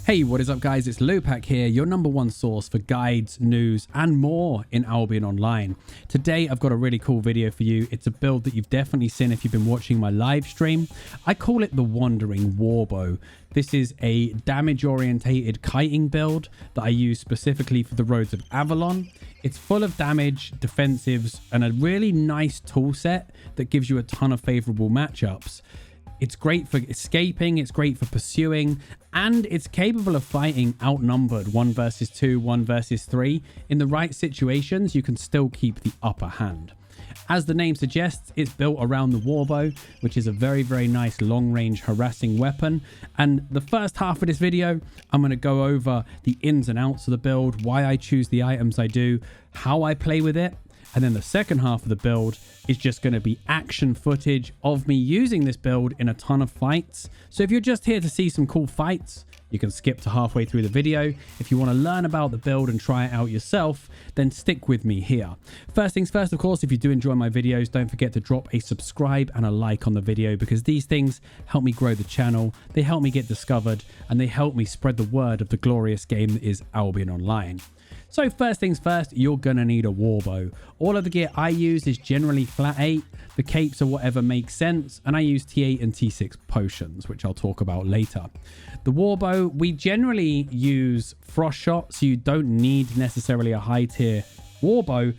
Hey, what is up guys? It's Lewpac here, your #1 source for guides, news and more in Albion Online. Today I've got a really cool video for you. It's a build that you've definitely seen if you've been watching my live stream. I call it the Wandering Warbow. This is a damage orientated kiting build that I use specifically for the roads of Avalon. It's full of damage, defensives and a really nice tool set that gives you a ton of favorable matchups. It's great for escaping, it's great for pursuing, and it's capable of fighting outnumbered 1 versus 2, 1 versus 3. In the right situations, you can still keep the upper hand. As the name suggests, it's built around the Warbow, which is a very nice long-range harassing weapon. And the first half of this video, I'm going to go over the ins and outs of the build, why I choose the items I do, how I play with it. And then the second half of the build is just going to be action footage of me using this build in a ton of fights. So if you're just here to see some cool fights, you can skip to halfway through the video. If you want to learn about the build and try it out yourself, then stick with me here. First things first, of course, if you do enjoy my videos, don't forget to drop a subscribe and a like on the video, because these things help me grow the channel, they help me get discovered, and they help me spread the word of the glorious game that is Albion Online. So first things first, you're going to need a Warbow. All of the gear I use is generally flat 8. The capes are whatever makes sense, and I use T8 and T6 potions, which I'll talk about later. The Warbow, we generally use Frost Shot, so you don't need necessarily a high tier Warbow,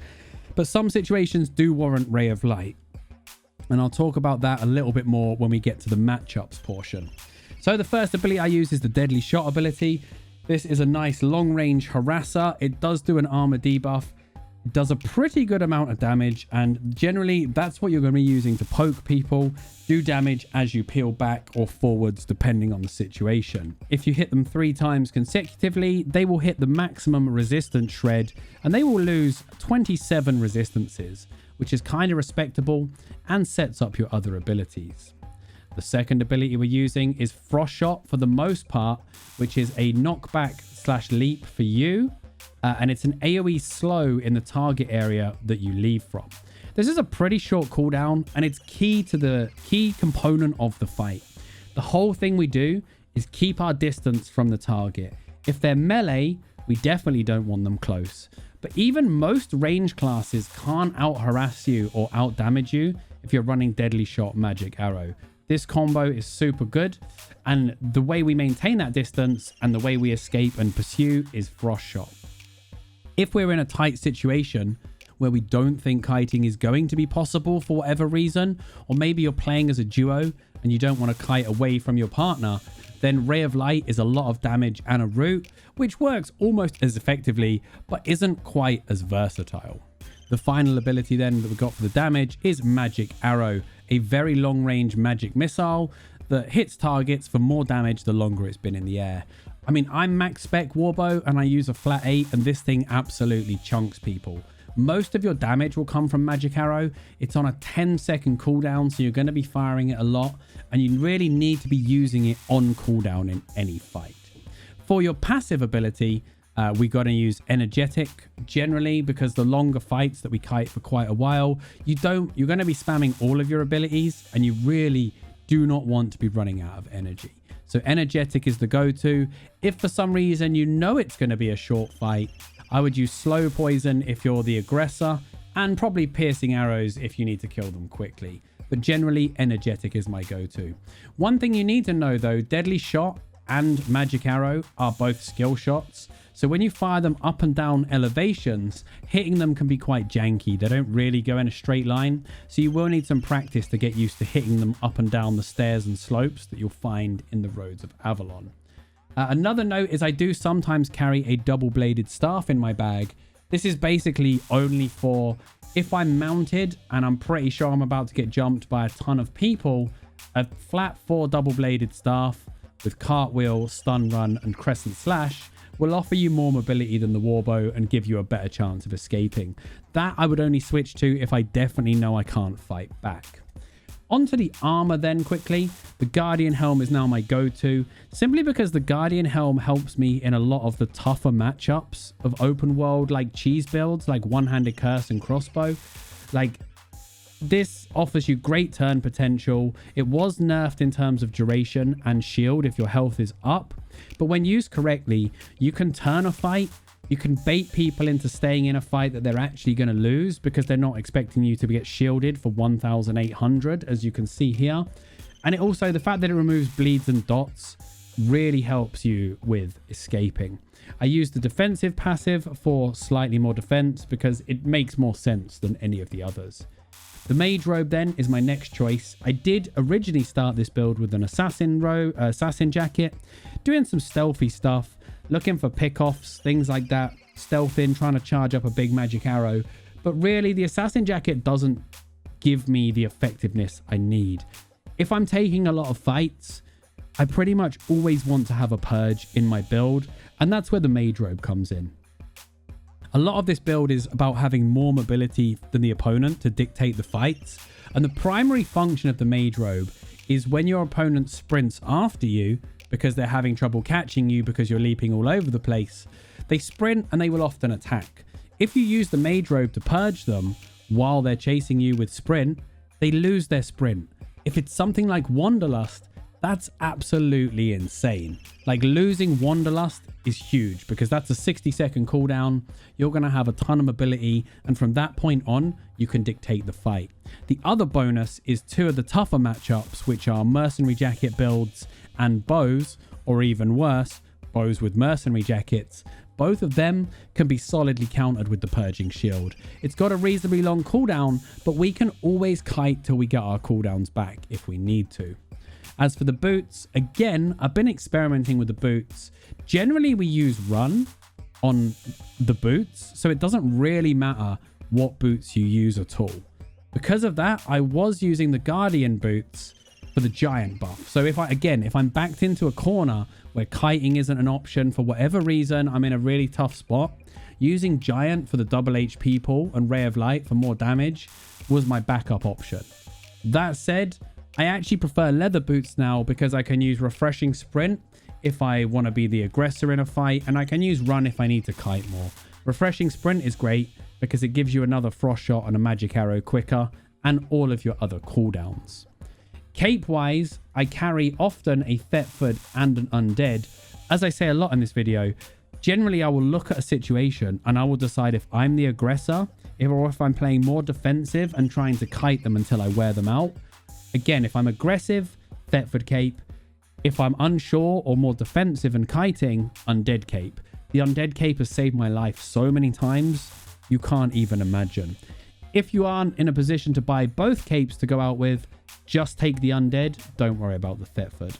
but some situations do warrant Ray of Light. And I'll talk about that a little bit more when we get to the matchups portion. So the first ability I use is the Deadly Shot ability. This is a nice long-range harasser. It does do an armor debuff. It does a pretty good amount of damage, and generally that's what you're going to be using to poke people, do damage as you peel back or forwards depending on the situation. If you hit them 3 times consecutively, they will hit the maximum resistance shred and they will lose 27 resistances, which is kind of respectable and sets up your other abilities. The second ability we're using is Frost Shot for the most part, which is a knockback / leap for you. And it's an AoE slow in the target area that you leave from. This is a pretty short cooldown, and it's key to the key component of the fight. The whole thing we do is keep our distance from the target. If they're melee, we definitely don't want them close. But even most range classes can't out harass you or out damage you if you're running Deadly Shot Magic Arrow. This combo is super good, and the way we maintain that distance and the way we escape and pursue is Frost Shot. If we're in a tight situation where we don't think kiting is going to be possible for whatever reason, or maybe you're playing as a duo and you don't want to kite away from your partner, then Ray of Light is a lot of damage and a root, which works almost as effectively, but isn't quite as versatile. The final ability then that we got for the damage is Magic Arrow, a very long range magic missile that hits targets for more damage the longer it's been in the air. I mean, I'm max spec Warbow and I use a flat 8, and this thing absolutely chunks people. Most of your damage will come from Magic Arrow. It's on a 10-second cooldown, so you're going to be firing it a lot, and you really need to be using it on cooldown in any fight. For your passive ability, we got to use Energetic generally, because the longer fights that we kite for quite a while, you're going to be spamming all of your abilities, and you really do not want to be running out of energy. So Energetic is the go-to. If for some reason you know it's going to be a short fight, I would use Slow Poison if you're the aggressor, and probably Piercing Arrows if you need to kill them quickly. But generally, Energetic is my go-to. One thing you need to know though, Deadly Shot and Magic Arrow are both skill shots. So when you fire them up and down elevations, hitting them can be quite janky. They don't really go in a straight line. So you will need some practice to get used to hitting them up and down the stairs and slopes that you'll find in the roads of Avalon. Another note is I do sometimes carry a double-bladed staff in my bag. This is basically only for if I'm mounted and I'm pretty sure I'm about to get jumped by a ton of people. A flat 4 double-bladed staff with cartwheel, stun run, and crescent slash will offer you more mobility than the Warbow and give you a better chance of escaping. That I would only switch to if I definitely know I can't fight back. Onto the armor then quickly. The Guardian Helm is now my go-to, simply because the Guardian Helm helps me in a lot of the tougher matchups of open world like cheese builds, like one-handed curse and crossbow. Like This offers you great turn potential. It was nerfed in terms of duration and shield if your health is up, but when used correctly, you can turn a fight. You can bait people into staying in a fight that they're actually going to lose because they're not expecting you to get shielded for 1,800, as you can see here. And it also, the fact that it removes bleeds and dots really helps you with escaping. I use the defensive passive for slightly more defense because it makes more sense than any of the others. The mage robe then is my next choice. I did originally start this build with an assassin jacket, doing some stealthy stuff, looking for pick-offs, things like that, stealthing, trying to charge up a big magic arrow. But really, the assassin jacket doesn't give me the effectiveness I need. If I'm taking a lot of fights, I pretty much always want to have a purge in my build, and that's where the mage robe comes in. A lot of this build is about having more mobility than the opponent to dictate the fights, and the primary function of the mage robe is when your opponent sprints after you, because they're having trouble catching you because you're leaping all over the place, they sprint and they will often attack. If you use the mage robe to purge them while they're chasing you with sprint, they lose their sprint. If it's something like Wanderlust, that's absolutely insane. Like, losing Wanderlust is huge because that's a 60-second cooldown. You're going to have a ton of mobility, and from that point on, you can dictate the fight. The other bonus is two of the tougher matchups, which are mercenary jacket builds and bows, or even worse, bows with mercenary jackets. Both of them can be solidly countered with the purging shield. It's got a reasonably long cooldown, but we can always kite till we get our cooldowns back if we need to. As for the boots, again, I've been experimenting with the boots. Generally, we use run on the boots, so it doesn't really matter what boots you use at all. Because of that, I was using the Guardian boots for the giant buff. So if I'm backed into a corner where kiting isn't an option for whatever reason, I'm in a really tough spot, using giant for the double HP pull and ray of light for more damage was my backup option. That said, I actually prefer leather boots now because I can use refreshing sprint if I want to be the aggressor in a fight, and I can use run if I need to kite more. Refreshing sprint is great because it gives you another frost shot and a magic arrow quicker, and all of your other cooldowns. Cape wise, I carry often a Thetford and an undead. As I say a lot in this video, generally I will look at a situation and I will decide if I'm the aggressor or if I'm playing more defensive and trying to kite them until I wear them out. Again, if I'm aggressive, Thetford cape. If I'm unsure or more defensive and kiting, undead cape. The undead cape has saved my life so many times, you can't even imagine. If you aren't in a position to buy both capes to go out with, just take the undead. Don't worry about the Thetford.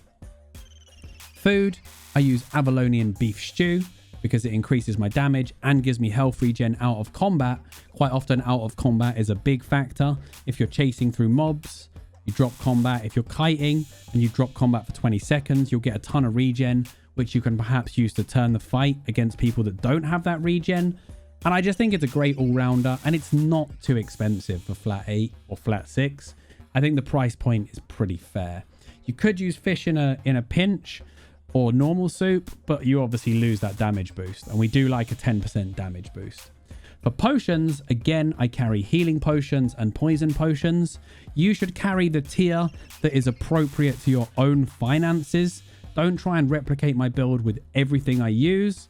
Food, I use Avalonian beef stew because it increases my damage and gives me health regen out of combat. Quite often out of combat is a big factor. If you're chasing through mobs, you drop combat. If you're kiting and you drop combat for 20 seconds, you'll get a ton of regen, which you can perhaps use to turn the fight against people that don't have that regen. And I just think it's a great all-rounder, and it's not too expensive for flat 8 or flat 6. I think the price point is pretty fair. You could use fish in a pinch or normal soup, but you obviously lose that damage boost, and we do like a 10% damage boost. For potions, again, I carry healing potions and poison potions. You should carry the tier that is appropriate to your own finances. Don't try and replicate my build with everything I use.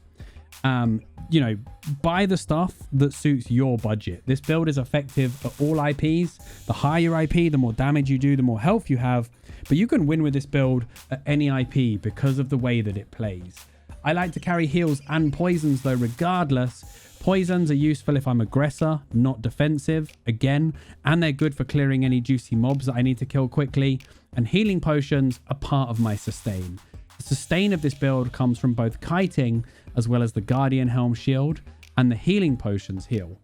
You know, buy the stuff that suits your budget. This build is effective at all IPs. The higher your IP, the more damage you do, the more health you have. But you can win with this build at any IP because of the way that it plays. I like to carry heals and poisons though regardless. Poisons are useful if I'm aggressor, not defensive, again, and they're good for clearing any juicy mobs that I need to kill quickly. And healing potions are part of my sustain. The sustain of this build comes from both kiting as well as the Guardian Helm shield, and the healing potions heal.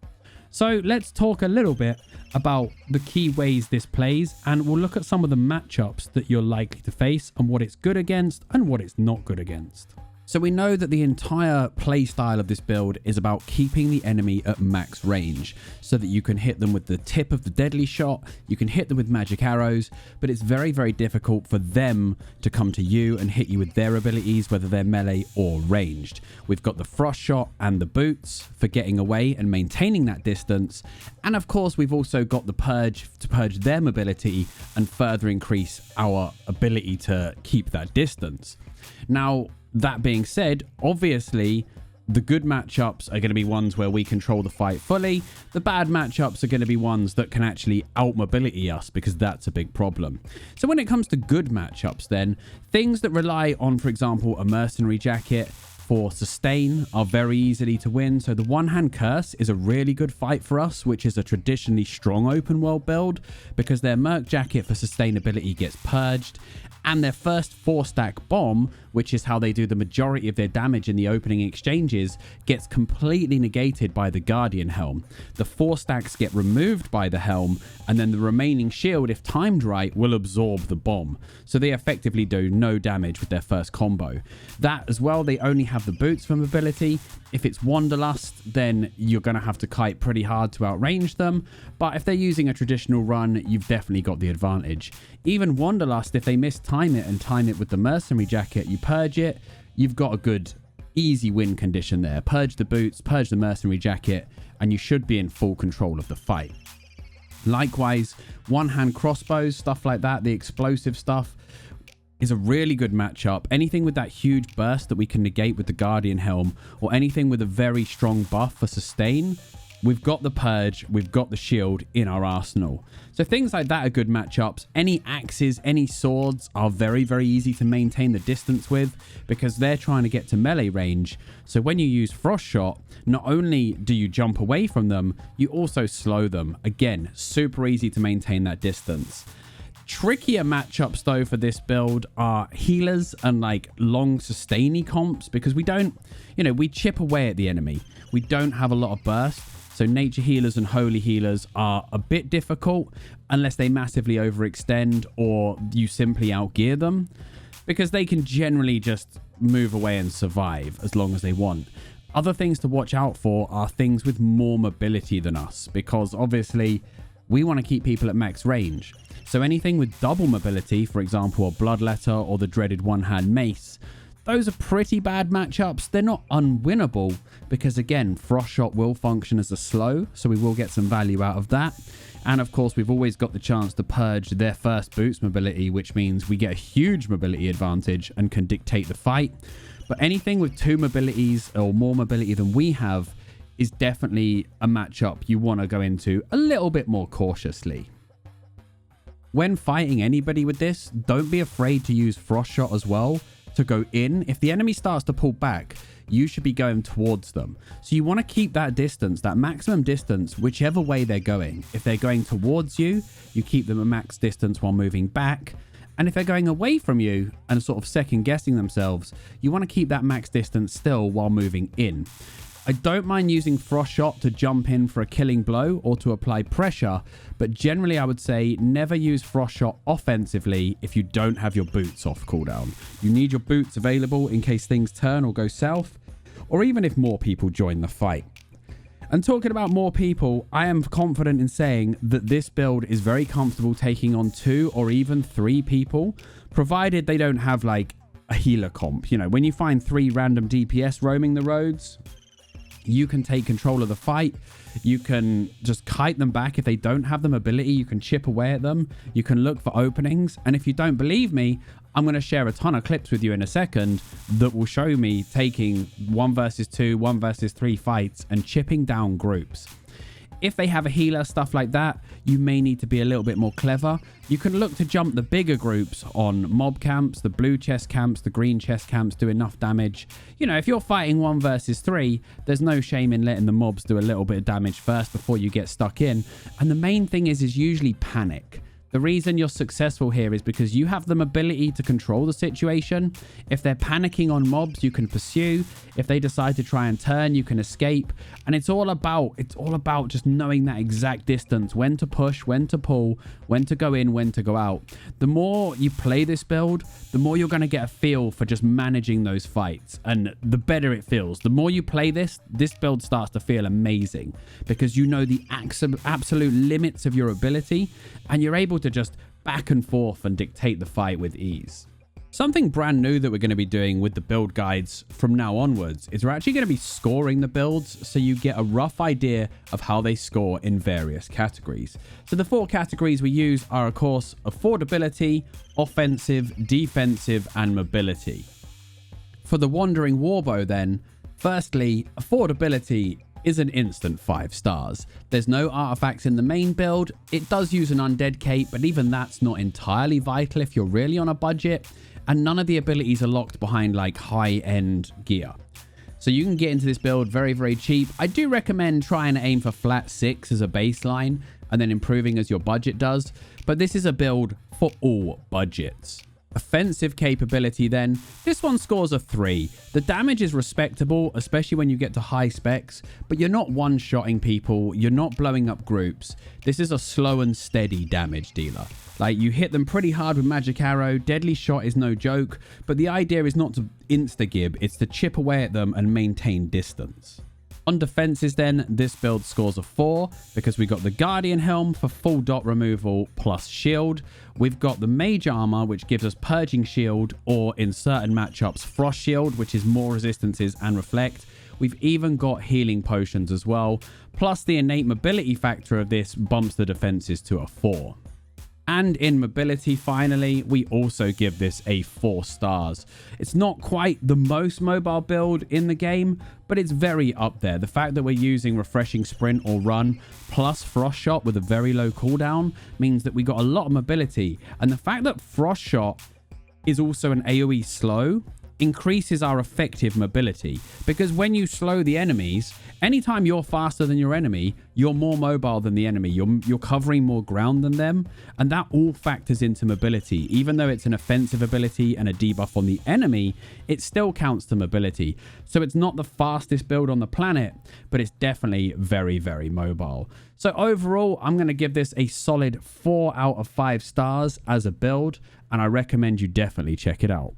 So let's talk a little bit about the key ways this plays, and we'll look at some of the matchups that you're likely to face and what it's good against and what it's not good against. So we know that the entire play style of this build is about keeping the enemy at max range so that you can hit them with the tip of the deadly shot, you can hit them with magic arrows, but it's very, very difficult for them to come to you and hit you with their abilities, whether they're melee or ranged. We've got the frost shot and the boots for getting away and maintaining that distance. And of course, we've also got the purge to purge their mobility and further increase our ability to keep that distance. Now, that being said, obviously, the good matchups are going to be ones where we control the fight fully. The bad matchups are going to be ones that can actually out-mobility us, because that's a big problem. So when it comes to good matchups then, things that rely on, for example, a mercenary jacket for sustain are very easily to win. So the one-hand curse is a really good fight for us, which is a traditionally strong open world build, because their merc jacket for sustainability gets purged, and their first 4-stack bomb, which is how they do the majority of their damage in the opening exchanges, gets completely negated by the Guardian Helm. The 4 stacks get removed by the helm, and then the remaining shield, if timed right, will absorb the bomb. So they effectively do no damage with their first combo. That as well, they only have the boots for mobility. If it's Wanderlust, then you're going to have to kite pretty hard to outrange them. But if they're using a traditional run, you've definitely got the advantage. Even Wanderlust, if they mistime it and time it with the mercenary jacket, you purge it, you've got a good, easy win condition there. Purge the boots, purge the mercenary jacket, and you should be in full control of the fight. Likewise, one-hand crossbows, stuff like that, the explosive stuff, is a really good matchup. Anything with that huge burst that we can negate with the Guardian Helm, or anything with a very strong buff for sustain, we've got the purge, we've got the shield in our arsenal. So things like that are good matchups. Any axes, any swords are very, very easy to maintain the distance with, because they're trying to get to melee range. So when you use frost shot, not only do you jump away from them, you also slow them. Again, super easy to maintain that distance. Trickier matchups though for this build are healers and like long sustainy comps, because we don't, we chip away at the enemy. We don't have a lot of burst. So nature healers and holy healers are a bit difficult unless they massively overextend or you simply outgear them, because they can generally just move away and survive as long as they want. Other things to watch out for are things with more mobility than us, because obviously we want to keep people at max range. So anything with double mobility, for example, a bloodletter or the dreaded one-hand mace, those are pretty bad matchups. They're not unwinnable, because again, frost shot will function as a slow, so we will get some value out of that. And of course, we've always got the chance to purge their first boots mobility, which means we get a huge mobility advantage and can dictate the fight. But anything with 2 mobilities or more mobility than we have is definitely a matchup you want to go into a little bit more cautiously. When fighting anybody with this, don't be afraid to use frost shot as well to go in. If the enemy starts to pull back, you should be going towards them. So you want to keep that distance, that maximum distance, whichever way they're going. If they're going towards you, you keep them at max distance while moving back. And if they're going away from you and sort of second guessing themselves, you want to keep that max distance still while moving in. I don't mind using frost shot to jump in for a killing blow or to apply pressure, but generally I would say never use frost shot offensively if you don't have your boots off cooldown. You need your boots available in case things turn or go south, or even if more people join the fight. And talking about more people, I am confident in saying that this build is very comfortable taking on 2 or even 3 people, provided they don't have like a healer comp. When you find 3 random DPS roaming the roads, you can take control of the fight. You can just kite them back. If they don't have the mobility, you can chip away at them. You can look for openings. And if you don't believe me, I'm going to share a ton of clips with you in a second that will show me taking 1 versus 2, 1 versus 3 fights and chipping down groups. If they have a healer, stuff like that, you may need to be a little bit more clever. You can look to jump the bigger groups on mob camps, the blue chest camps, the green chest camps, do enough damage. If you're fighting 1 versus 3, there's no shame in letting the mobs do a little bit of damage first before you get stuck in. And the main thing is usually panic. The reason you're successful here is because you have the mobility to control the situation. If they're panicking on mobs, you can pursue. If they decide to try and turn, you can escape. And it's all about just knowing that exact distance, when to push, when to pull, when to go in, when to go out. The more you play this build, the more you're going to get a feel for just managing those fights, and the better it feels. The more you play this build starts to feel amazing because you know the absolute limits of your ability, and you're able to just back and forth and dictate the fight with ease. Something brand new that we're going to be doing with the build guides from now onwards is we're actually going to be scoring the builds so you get a rough idea of how they score in various categories. So the 4 categories we use are, of course, affordability, offensive, defensive, and mobility. For the Wandering Warbow then, firstly, affordability is an instant 5 stars. There's no artifacts in the main build. It does use an undead cape, but even that's not entirely vital if you're really on a budget, and none of the abilities are locked behind like high-end gear. So you can get into this build very, very cheap. I do recommend trying to aim for flat 6 as a baseline and then improving as your budget does, but this is a build for all budgets. Offensive capability then, this one scores a 3. The damage is respectable, especially when you get to high specs, but you're not one-shotting people, you're not blowing up groups. This is a slow and steady damage dealer. Like, you hit them pretty hard with magic arrow, deadly shot is no joke, but the idea is not to insta-gib, it's to chip away at them and maintain distance. On defenses then, this build scores a 4 because we got the Guardian Helm for full dot removal plus shield. We've got the Mage Armor, which gives us Purging Shield, or in certain matchups, Frost Shield, which is more resistances and reflect. We've even got healing potions as well. Plus the innate mobility factor of this bumps the defenses to a 4. And in mobility, finally, we also give this a 4 stars. It's not quite the most mobile build in the game, but it's very up there. The fact that we're using refreshing sprint or run plus frost shot with a very low cooldown means that we got a lot of mobility. And the fact that frost shot is also an AoE slow increases our effective mobility, because when you slow the enemies, anytime you're faster than your enemy, you're more mobile than the enemy, you're covering more ground than them, and that all factors into mobility. Even though it's an offensive ability and a debuff on the enemy, it still counts to mobility. So it's not the fastest build on the planet, but it's definitely very, very mobile. So overall, I'm going to give this a solid 4 out of 5 stars as a build, and I recommend you definitely check it out.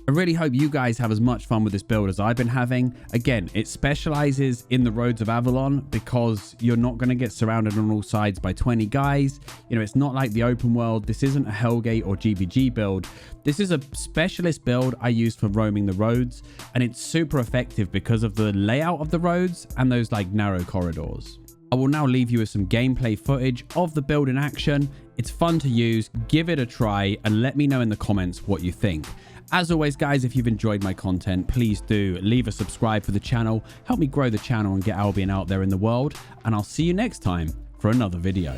I really hope you guys have as much fun with this build as I've been having. Again, it specializes in the Roads of Avalon because you're not going to get surrounded on all sides by 20 guys. You know, it's not like the open world. This isn't a Hellgate or GVG build. This is a specialist build I use for roaming the roads, and it's super effective because of the layout of the roads and those like narrow corridors. I will now leave you with some gameplay footage of the build in action. It's fun to use, give it a try, and let me know in the comments what you think. As always, guys, if you've enjoyed my content, please do leave a subscribe for the channel, help me grow the channel and get Albion out there in the world, and I'll see you next time for another video.